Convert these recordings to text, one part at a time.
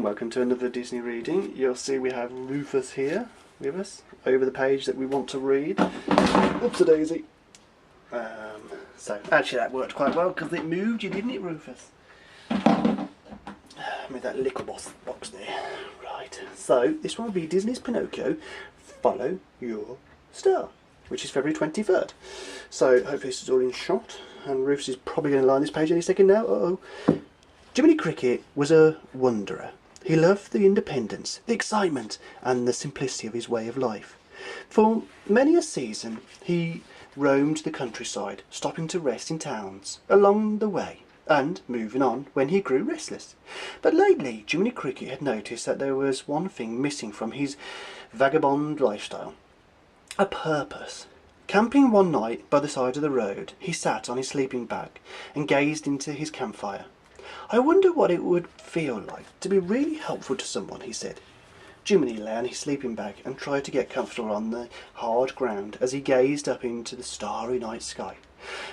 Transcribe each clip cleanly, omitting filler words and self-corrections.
and welcome to another Disney reading. You'll see we have Rufus here with us over the page that we want to read. Oops-a-daisy. So actually that worked quite well because it moved you, didn't it, Rufus? With that little box there. Right, so this one will be Disney's Pinocchio, Follow Your Star, which is February 23rd. So hopefully this is all in shot, and Rufus is probably going to line this page any second now. Jiminy Cricket was a wanderer. He loved the independence, the excitement and the simplicity of his way of life. For many a season he roamed the countryside, stopping to rest in towns along the way and moving on when he grew restless. But lately Jiminy Cricket had noticed that there was one thing missing from his vagabond lifestyle: a purpose. Camping one night by the side of the road, he sat on his sleeping bag and gazed into his campfire. "I wonder what it would feel like to be really helpful to someone," he said. Jiminy lay on his sleeping bag and tried to get comfortable on the hard ground as he gazed up into the starry night sky.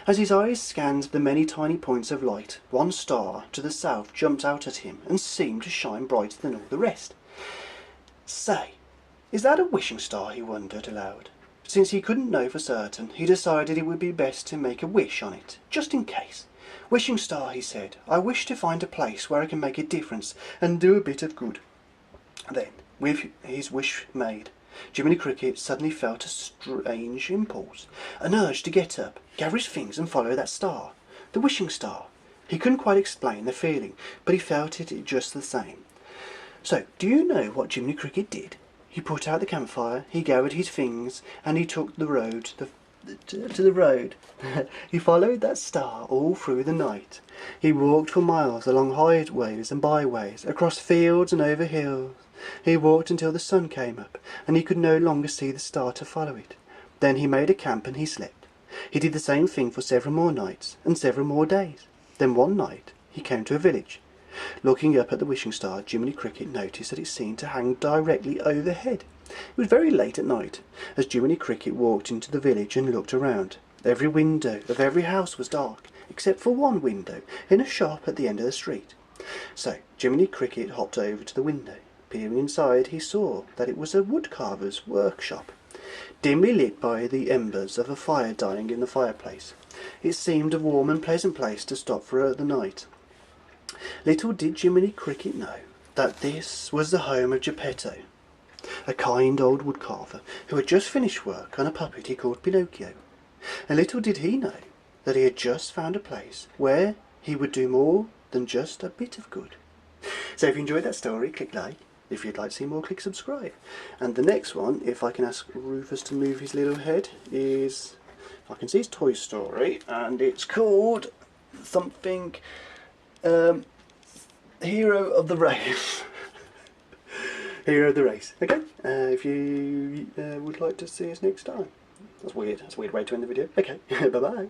As his eyes scanned the many tiny points of light, one star to the south jumped out at him and seemed to shine brighter than all the rest. "Say, is that a wishing star?" he wondered aloud. Since he couldn't know for certain, he decided it would be best to make a wish on it, just in case. "Wishing star," he said, "I wish to find a place where I can make a difference and do a bit of good." Then, with his wish made, Jiminy Cricket suddenly felt a strange impulse, an urge to get up, gather his things and follow that star, the wishing star. He couldn't quite explain the feeling, but he felt it just the same. So, do you know what Jiminy Cricket did? He put out the campfire, he gathered his things, and he took the road to the road. He followed that star all through the night. He walked for miles along highways and byways, across fields and over hills. He walked until the sun came up, and he could no longer see the star to follow it. Then he made a camp and he slept. He did the same thing for several more nights and several more days. Then one night he came to a village. Looking up at the wishing star, Jiminy Cricket noticed that it seemed to hang directly overhead. It was very late at night as Jiminy Cricket walked into the village and looked around. Every window of every house was dark, except for one window in a shop at the end of the street. So Jiminy Cricket hopped over to the window. Peering inside, he saw that it was a woodcarver's workshop, dimly lit by the embers of a fire dying in the fireplace. It seemed a warm and pleasant place to stop for the night. Little did Jiminy Cricket know that this was the home of Geppetto, a kind old woodcarver who had just finished work on a puppet he called Pinocchio. And little did he know that he had just found a place where he would do more than just a bit of good. So if you enjoyed that story, click like. If you'd like to see more, click subscribe. And the next one, if I can ask Rufus to move his little head, is, if I can see, it's Toy Story, and it's called something Hero of the Race. Hero of the Race. Okay, if you would like to see us next time. That's weird. That's a weird way to end the video. Okay, bye-bye.